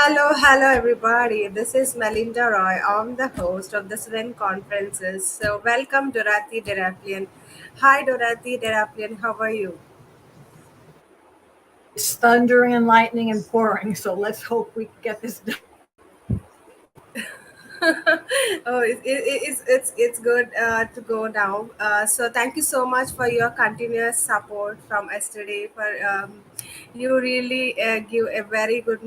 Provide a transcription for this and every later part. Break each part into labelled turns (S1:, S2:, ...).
S1: Hello, everybody. This is Melinda Roy. I'm the host of the WYN conferences. So, welcome, Dorothy Deraplian. Hi, Dorothy Deraplian. How are you?
S2: It's thundering and lightning and pouring. So let's hope we get this done.
S1: Oh, it's good to go now. So, thank you so much for your continuous support from yesterday. You really give a very good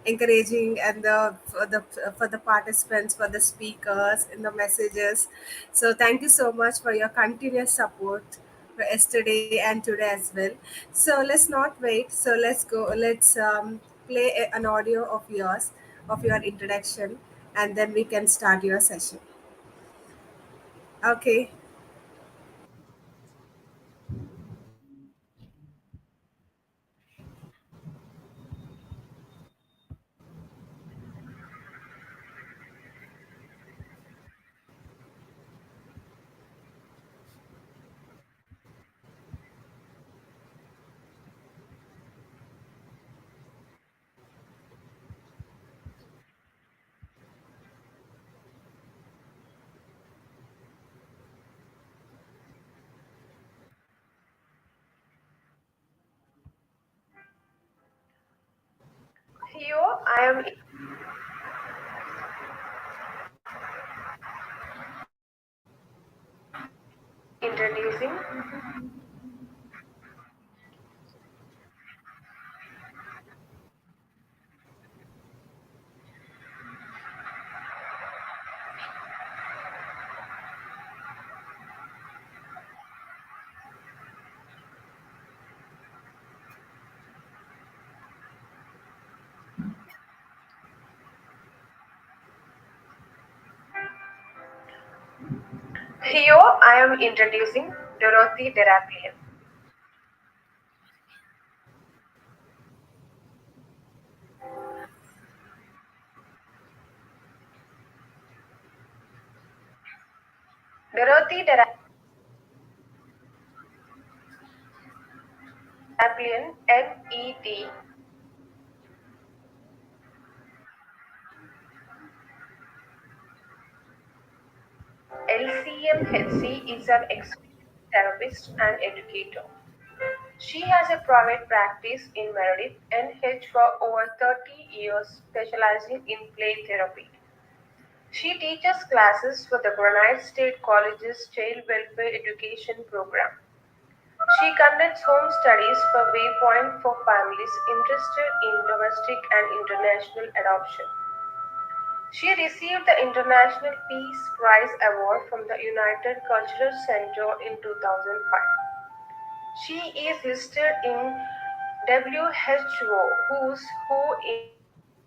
S1: encouraging and the participants, for the speakers in the messages. So thank you so much for your continuous support for yesterday and today as well. So let's not wait, so let's play an audio of yours, of your introduction, and then we can start your session. Okay.
S3: Here I am introducing here I am introducing Dorothy Deraplian. Dorothy Deraplian, MED, LCMHC, is an experienced therapist and educator. She has a private practice in Meredith, NH, for over 30 years, specializing in play therapy. She teaches classes for the Granite State College's Child Welfare Education Program. She conducts home studies for Waypoint for families interested in domestic and international adoption. She received the International Peace Prize Award from the United Cultural Center in 2005. She is listed in WHO Who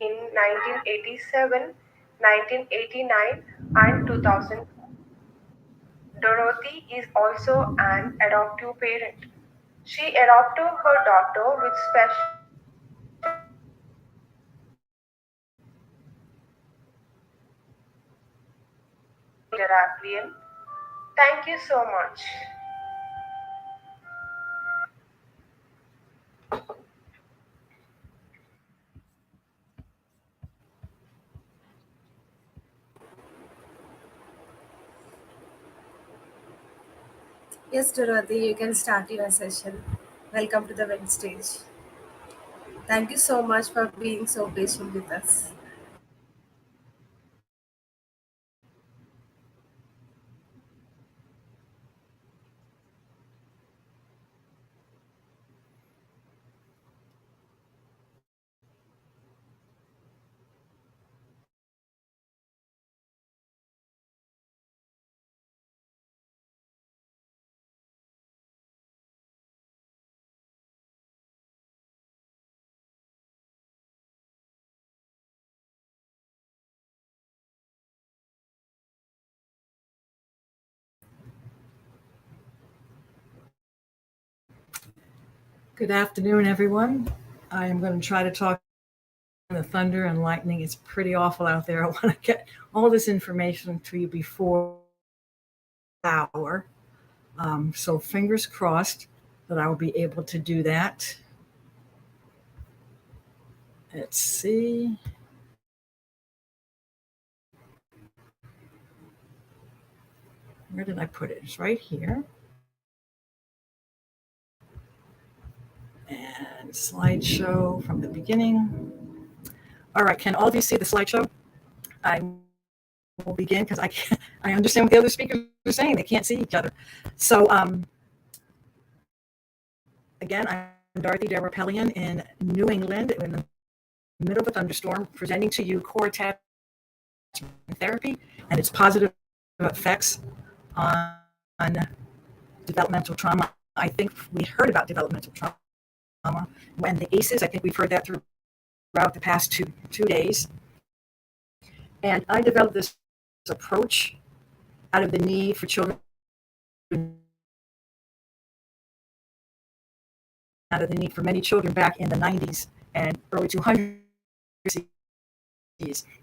S3: in 1987, 1989, and 2000. Dorothy is also an adoptive parent. She adopted her daughter with special Deraplian. Thank you so much.
S1: Yes, Dorothy, you can start your session. Welcome to the web stage. Thank you so much for being so patient with us.
S2: Good afternoon, everyone. I am going to try to talk. The thunder and lightning is pretty awful out there. I want to get all this information to you before the hour. So fingers crossed that I will be able to do that. Let's see. Where did I put it? It's right here. And slideshow from the beginning. All right, can all of you see the slideshow? I will begin because I can't, I understand what the other speakers are saying. They can't see each other. So again, I'm Dorothy Derapelian in New England in the middle of a thunderstorm, presenting to you core attachment therapy and its positive effects on developmental trauma. I think we heard about developmental trauma and the ACEs. I think we've heard that throughout the past two days. And I developed this approach out of the need for children, out of the need for many children back in the 90s and early 200s.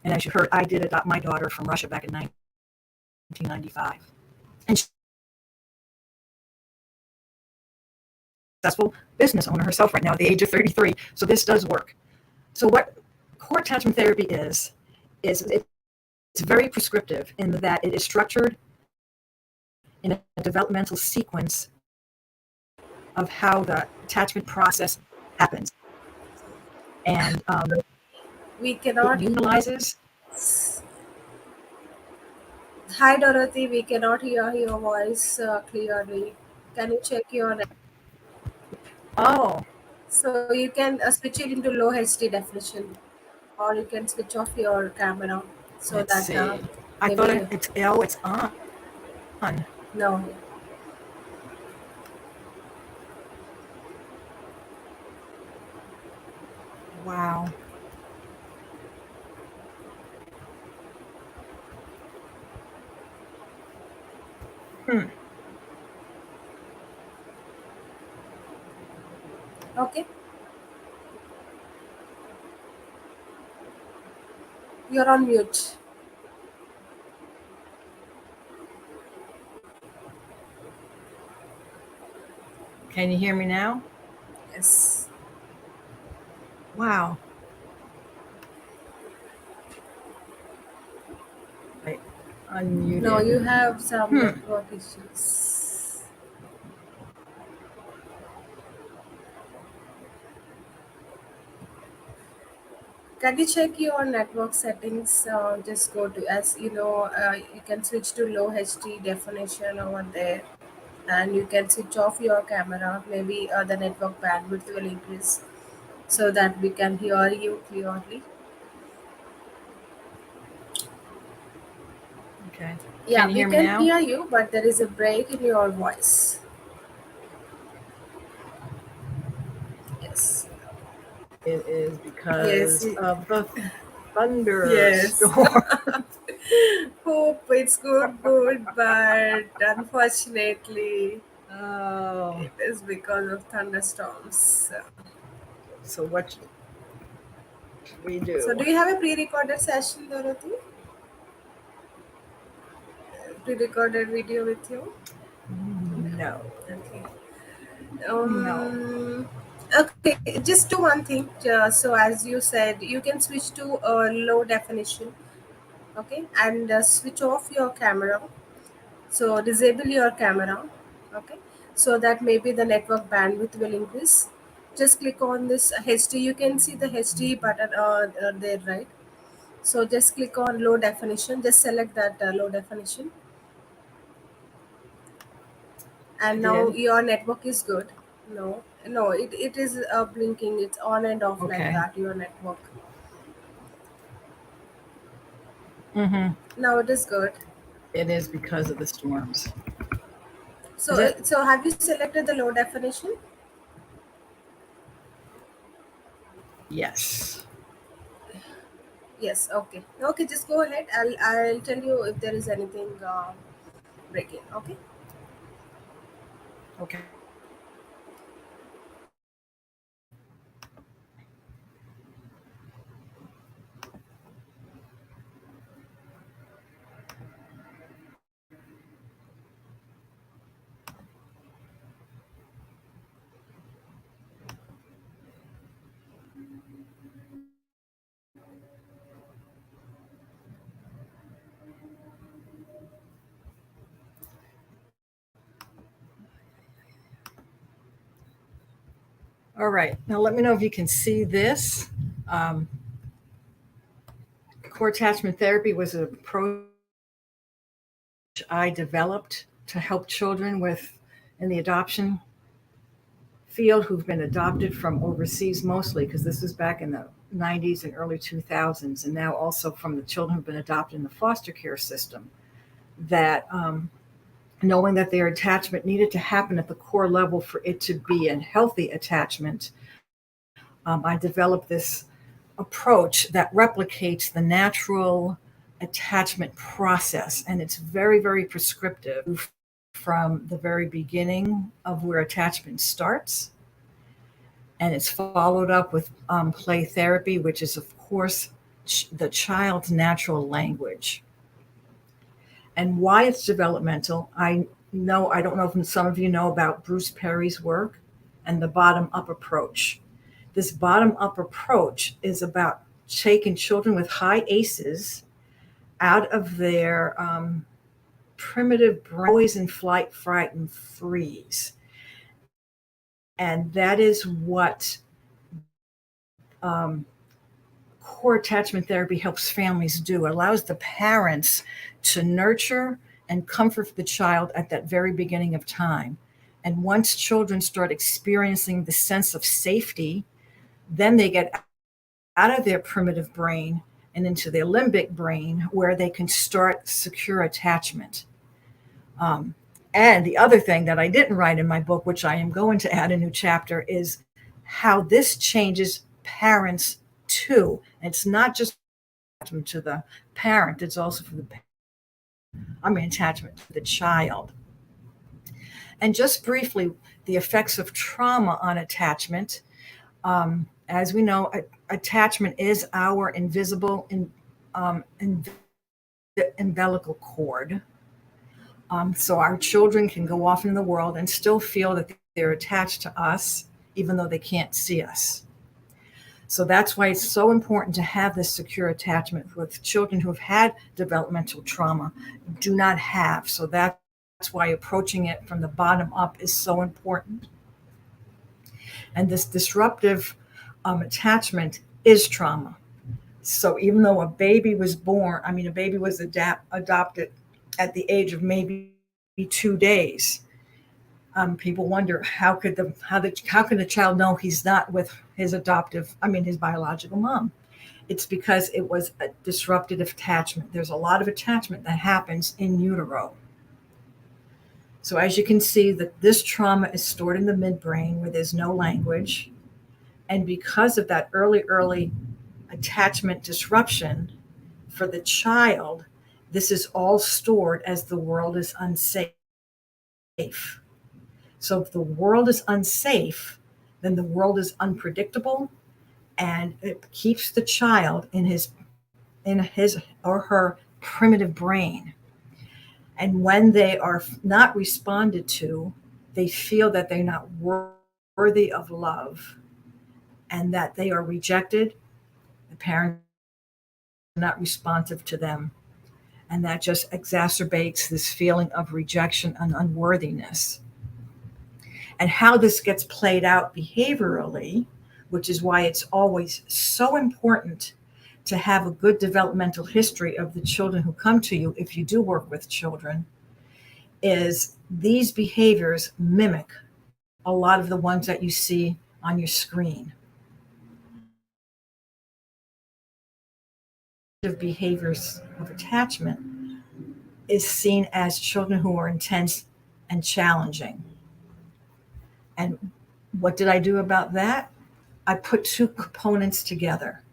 S2: And as you heard, I did adopt my daughter from Russia back in 1995. And she's a successful business owner herself right now at the age of 33. So this does work. So what core attachment therapy is it's very prescriptive in that it is structured in a developmental sequence of how the attachment process happens. And
S1: We
S2: it
S1: cannot.
S2: utilizes.
S1: Hi Dorothy, we cannot hear your voice clearly. Can you check your?
S2: Oh,
S1: So you can switch it into low HD definition, or you can switch off your camera so
S2: let's
S1: that
S2: see. I thought
S1: maybe
S2: it's on.
S1: no.
S2: Wow. Hmm.
S1: Okay, you're on mute.
S2: Can you hear me now?
S1: Yes.
S2: Wow. I
S1: No,
S2: unmuted.
S1: you have some
S2: Hmm.
S1: network issues. Can you check your network settings? Just go to, as you know, you can switch to low HD definition over there, and you can switch off your camera. Maybe the network bandwidth will increase so that we can hear you clearly.
S2: Okay. Can
S1: Yeah,
S2: you
S1: we
S2: hear me
S1: can
S2: now?
S1: hear you, but there is a break in your voice. Yes.
S2: It is
S1: Yes.
S2: because of the
S1: Yes.
S2: thunderstorm.
S1: Hope it's good, but unfortunately,
S2: Oh.
S1: it is because of thunderstorms.
S2: So what should we
S1: So,
S2: do?
S1: do you have a pre-recorded session, Dorothy? Pre-recorded video with you?
S2: No.
S1: Okay.
S2: No.
S1: Okay, just do one thing. So, as you said, you can switch to low definition, okay, and switch off your camera. So, disable your camera, okay, so that maybe the network bandwidth will increase. Just click on this HD. You can see the HD button there, right? So, just click on low definition. Just select that low definition,
S2: I
S1: and now
S2: did.
S1: your network is good. No, it is blinking. It's on and off like
S2: Okay.
S1: that, your network.
S2: Mm-hmm.
S1: Now it is good.
S2: It is because of the storms.
S1: So
S2: Is it?
S1: so have you selected the low definition?
S2: Yes.
S1: Yes. Okay, just go ahead. I'll tell you if there is anything breaking. Okay.
S2: Okay. All right. Now let me know if you can see this. Um, Core attachment therapy was an approach I developed to help children in the adoption field who've been adopted from overseas mostly, because this was back in the 90s and early 2000s, and now also from the children who've been adopted in the foster care system, that knowing that their attachment needed to happen at the core level for it to be a healthy attachment, I developed this approach that replicates the natural attachment process. And it's very, very prescriptive from the very beginning of where attachment starts. And it's followed up with play therapy, which is, of course, the child's natural language. And why it's developmental, I don't know if some of you know about Bruce Perry's work and the bottom up approach. This bottom up approach is about taking children with high ACEs out of their primitive poison, flight, fright, and freeze. And that is what core attachment therapy helps families do. It allows the parents to nurture and comfort the child at that very beginning of time. And once children start experiencing the sense of safety, then they get out of their primitive brain and into their limbic brain, where they can start secure attachment. And the other thing that I didn't write in my book, which I am going to add a new chapter, is how this changes parents too. It's not just attachment to the parent, it's also for the attachment to the child. And just briefly, the effects of trauma on attachment. As we know, attachment is our invisible umbilical cord. So our children can go off in the world and still feel that they're attached to us, even though they can't see us. So that's why it's so important to have this secure attachment with children who have had developmental trauma, do not have. So that's why approaching it from the bottom up is so important. And this disruptive attachment is trauma. So even though a baby was a baby was adopted at the age of maybe 2 days. People wonder how can the child know he's not with his his biological mom? It's because it was a disrupted attachment. There's a lot of attachment that happens in utero. So as you can see, that this trauma is stored in the midbrain where there's no language. And because of that early attachment disruption for the child, this is all stored as the world is unsafe. So if the world is unsafe, then the world is unpredictable, and it keeps the child in his or her primitive brain. And when they are not responded to, they feel that they're not worthy of love and that they are rejected. The parents are not responsive to them. And that just exacerbates this feeling of rejection and unworthiness. And how this gets played out behaviorally, which is why it's always so important to have a good developmental history of the children who come to you, if you do work with children, is these behaviors mimic a lot of the ones that you see on your screen. Behaviors of attachment is seen as children who are intense and challenging. And what did I do about that? I put two components together.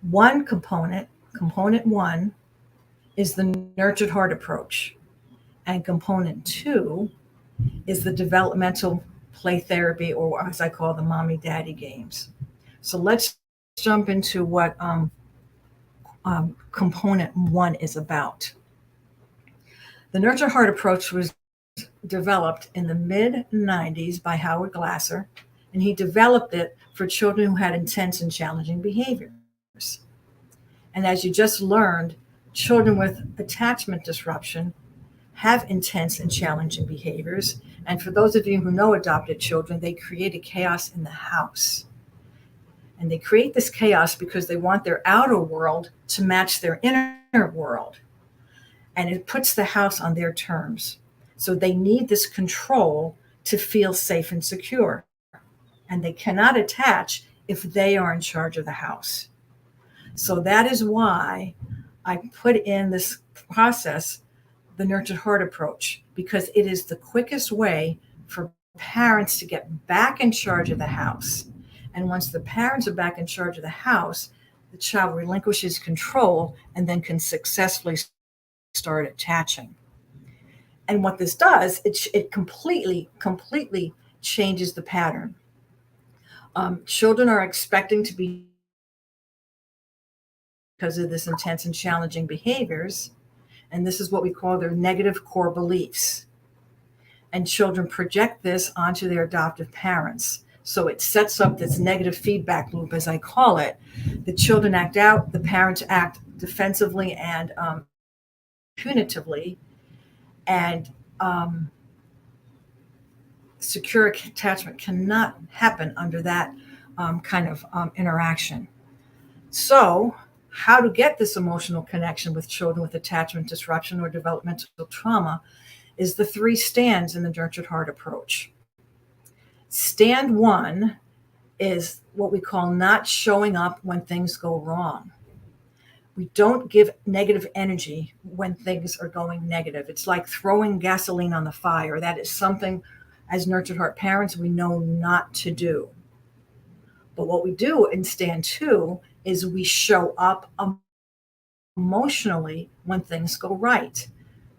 S2: One component one, is the nurtured heart approach. And component two is the developmental play therapy, or as I call the mommy daddy games. So let's jump into what component one is about. The nurture heart approach was developed in the mid-90s by Howard Glasser, and he developed it for children who had intense and challenging behaviors. And as you just learned, children with attachment disruption have intense and challenging behaviors. And for those of you who know adopted children, they create a chaos in the house. And they create this chaos because they want their outer world to match their inner world. And it puts the house on their terms. So they need this control to feel safe and secure. And they cannot attach if they are in charge of the house. So that is why I put in this process, the nurtured heart approach, because it is the quickest way for parents to get back in charge of the house. And once the parents are back in charge of the house, the child relinquishes control and then can successfully start attaching. And what this does, it completely changes the pattern. Children are expecting to be, because of this intense and challenging behaviors, and this is what we call their negative core beliefs. And children project this onto their adoptive parents. So it sets up this negative feedback loop, as I call it. The children act out, the parents act defensively and punitively, and secure attachment cannot happen under that kind of interaction. So, how to get this emotional connection with children with attachment disruption or developmental trauma is the 3 stands in the nurtured heart approach. Stand 1 is what we call not showing up when things go wrong. We don't give negative energy when things are going negative. It's like throwing gasoline on the fire. That is something, as nurtured heart parents, we know not to do. But what we do in stand 2 is we show up emotionally when things go right.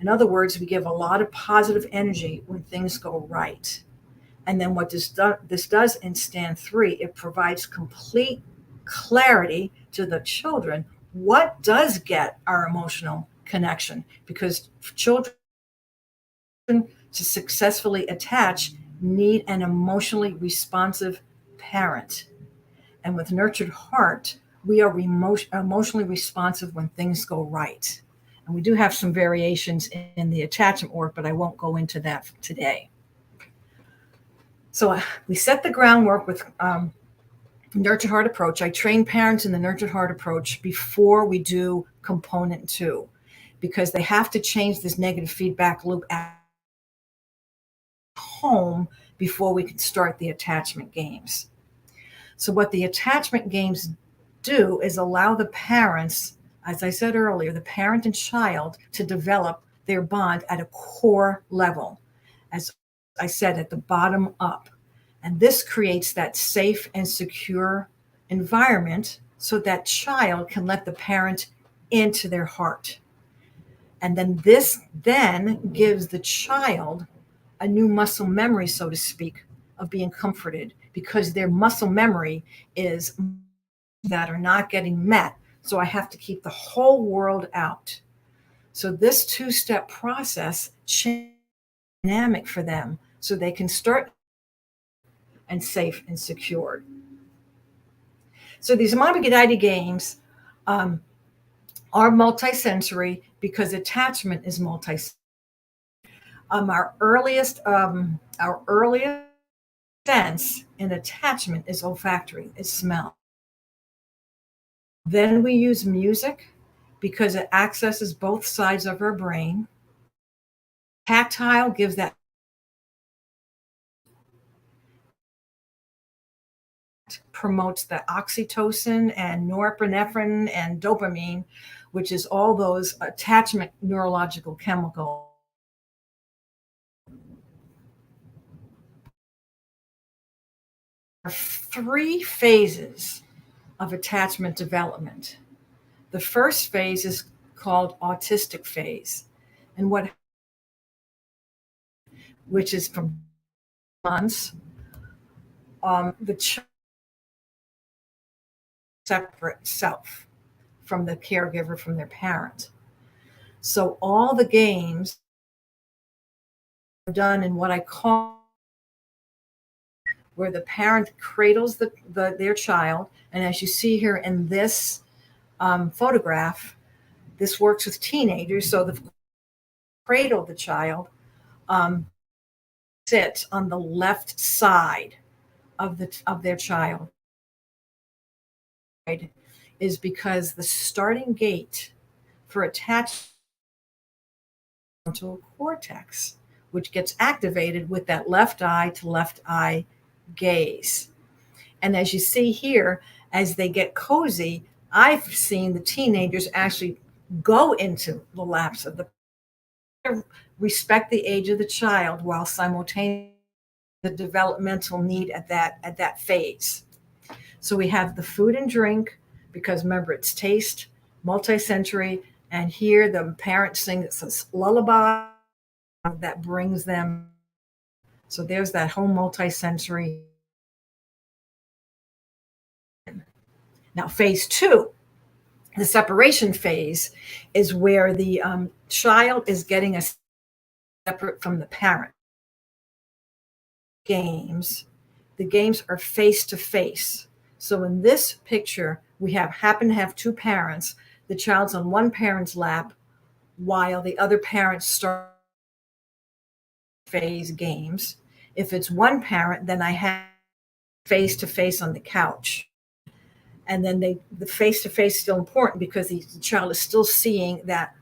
S2: In other words, we give a lot of positive energy when things go right. And then what this does in stand 3, it provides complete clarity to the children. What does get our emotional connection? Because children to successfully attach need an emotionally responsive parent. And with nurtured heart, we are emotionally responsive when things go right. And we do have some variations in the attachment work, but I won't go into that today. So we set the groundwork with nurtured heart approach. I train parents in the nurtured heart approach before we do component 2, because they have to change this negative feedback loop at home before we can start the attachment games. So what the attachment games do is allow the parents, as I said earlier, the parent and child to develop their bond at a core level, as I said, at the bottom up. And this creates that safe and secure environment so that child can let the parent into their heart. And then this then gives the child a new muscle memory, so to speak, of being comforted, because their muscle memory is that are not getting met. So I have to keep the whole world out. So this 2-step process changes the dynamic for them so they can start and safe and secured. So these Mama-Get-Ida games are multisensory because attachment is multisensory. Our earliest sense in attachment is olfactory, is smell. Then we use music because it accesses both sides of our brain. Tactile gives that, promotes the oxytocin and norepinephrine and dopamine, which is all those attachment neurological chemicals. 3 phases of attachment development. The first phase is called autistic phase, and which is from months. The child separate self from the caregiver, from their parent. So all the games are done in what I call where the parent cradles their child. And as you see here in this photograph, this works with teenagers. So the cradle the child, um, sit on the left side of their child is because the starting gate for attachment to a cortex, which gets activated with that left eye to left eye gaze. And as you see here, as they get cozy, I've seen the teenagers actually go into the laps of the respect the age of the child while simultaneously the developmental need at that phase. So we have the food and drink, because remember it's taste, multi-sensory, and here the parent sings this lullaby that brings them. So there's that whole multi-sensory. Now phase two, the separation phase, is where the child is getting a separate from the parent. The games are face to face. So in this picture, we happen to have two parents. The child's on one parent's lap while the other parent starts phase games. If it's one parent, then I have face to face on the couch. And then the face to face is still important because the child is still seeing that.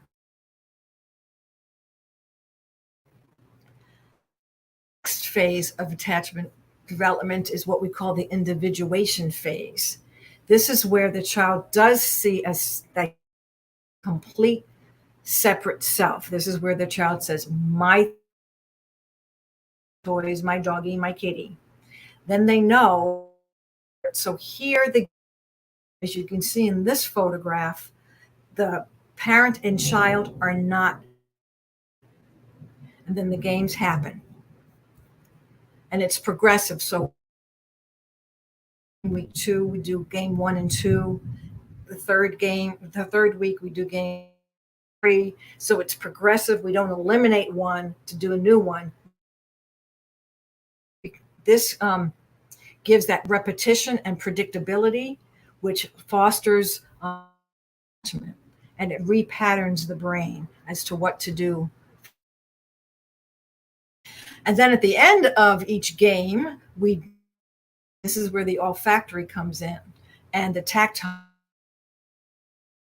S2: Next phase of attachment development is what we call the individuation phase. This is where the child does see as that complete separate self. This is where the child says, my toys, my doggy, my kitty. Then they know. So here, as you can see in this photograph, the parent and child are not, and then the games happen. And it's progressive. So week 2, we do game 1 and 2. The third week, we do game 3. So it's progressive. We don't eliminate one to do a new one. This gives that repetition and predictability, which fosters and it repatterns the brain as to what to do. And then at the end of each game, this is where the olfactory comes in and the tactile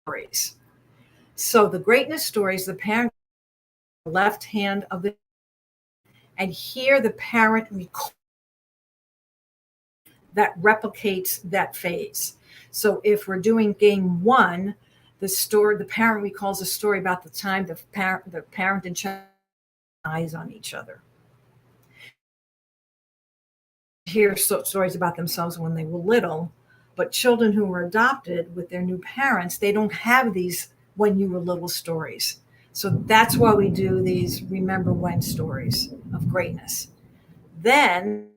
S2: stories. So the greatness stories, the parent, the left hand of the, and here the parent that replicates that phase. So if we're doing game 1, the parent recalls a story about the time the parent and child eyes on each other. Hear stories about themselves when they were little, but children who were adopted with their new parents, they don't have these when you were little stories. So that's why we do these remember when stories of greatness. Then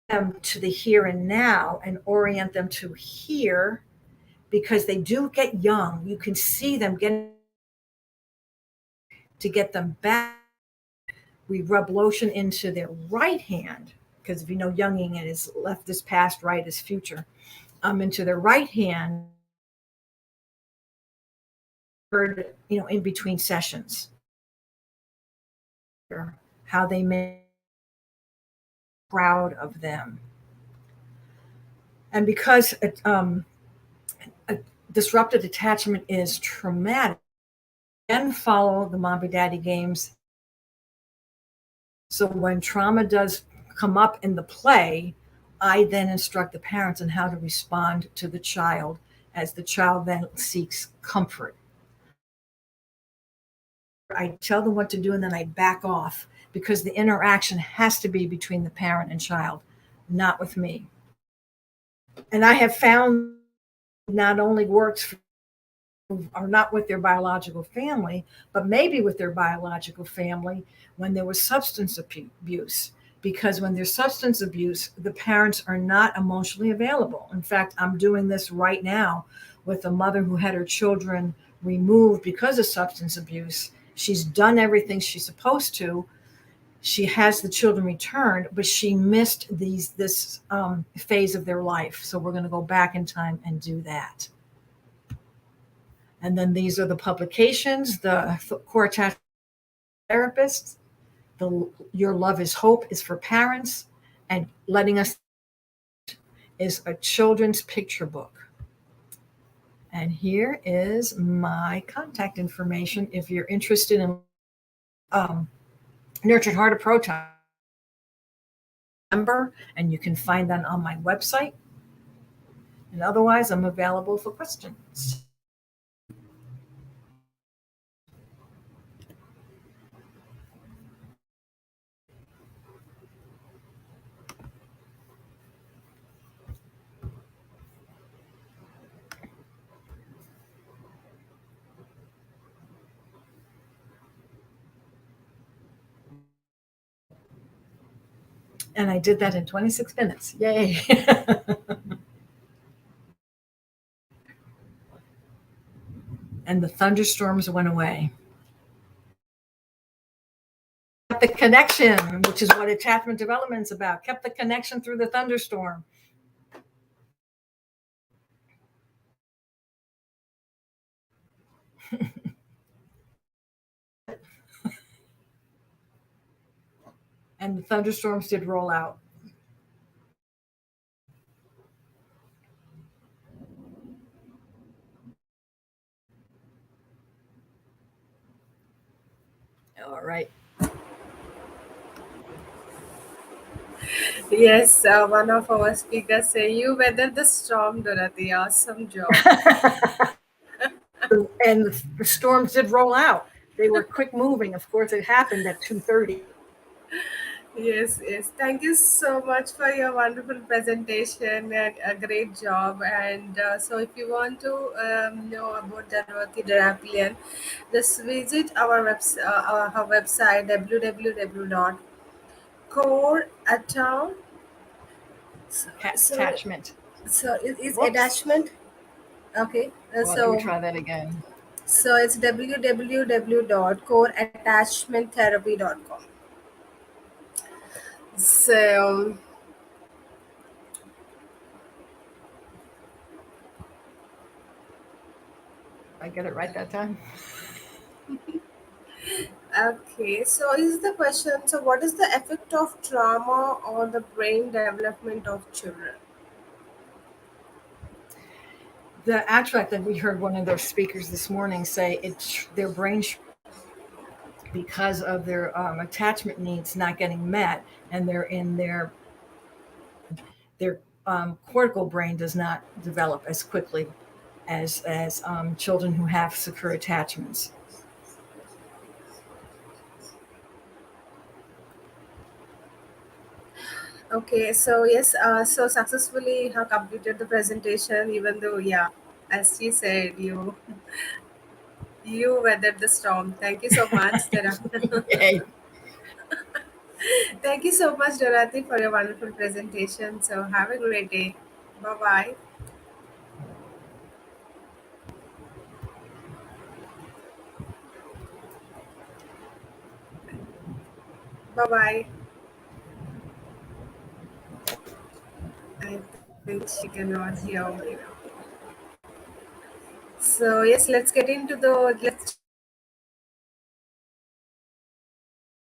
S2: them to the here and now and orient them to here, because they do get young. You can see them getting to get them back. We rub lotion into their right hand, because if you know younging, it is left is past, right is future. Into their right hand, in between sessions, how they make proud of them. And because a disrupted attachment is traumatic, then follow the mommy daddy games. So when trauma does come up in the play, I then instruct the parents on how to respond to the child as the child then seeks comfort. I tell them what to do and then I back off, because the interaction has to be between the parent and child, not with me. And I have found not only works for who are not with their biological family, but maybe with their biological family when there was substance abuse. Because when there's substance abuse, the parents are not emotionally available. In fact, I'm doing this right now with a mother who had her children removed because of substance abuse. She's done everything she's supposed to. She has the children returned, but she missed this phase of their life. So we're going to go back in time and do that. And then these are the publications, the core attachment therapists, the Your Love is Hope is for parents, and Letting Us is a children's picture book. And here is my contact information if you're interested in Nurtured Heart approach. I'm a member, and you can find that on my website. And otherwise, I'm available for questions. And I did that in 26 minutes. Yay. And the thunderstorms went away. Kept the connection, which is what attachment development is about. Kept the connection through the thunderstorm. And the thunderstorms did roll out. All right.
S1: Yes, one of our speakers say you weathered the storm, Dorothy. Awesome job.
S2: And the storms did roll out. They were quick moving. Of course, it happened at 2:30.
S1: Yes, yes. Thank you so much for your wonderful presentation and a great job. And so, if you want to know about Dorothy Darapian, just visit our website www.coreatown. So, so,
S2: Attachment.
S1: so it is
S2: Whoops.
S1: attachment. Okay.
S2: Well, let me try that again.
S1: So it's www.coreattachmenttherapy.com. So,
S2: I get it right that time.
S1: okay. So is the question, so what is the effect of trauma on the brain development of children?
S2: The abstract that we heard one of their speakers this morning say their brain because of their attachment needs not getting met, and they're in their cortical brain does not develop as quickly as children who have secure attachments.
S1: Okay. So yes. So successfully have completed the presentation. Even though, yeah, as she said, you weathered the storm. Thank you so much,
S2: Yay.
S1: Thank you so much, Dorothy, for your wonderful presentation. So have a great day. Bye bye. Bye bye. I think she cannot hear me now. So yes, let's get into the let's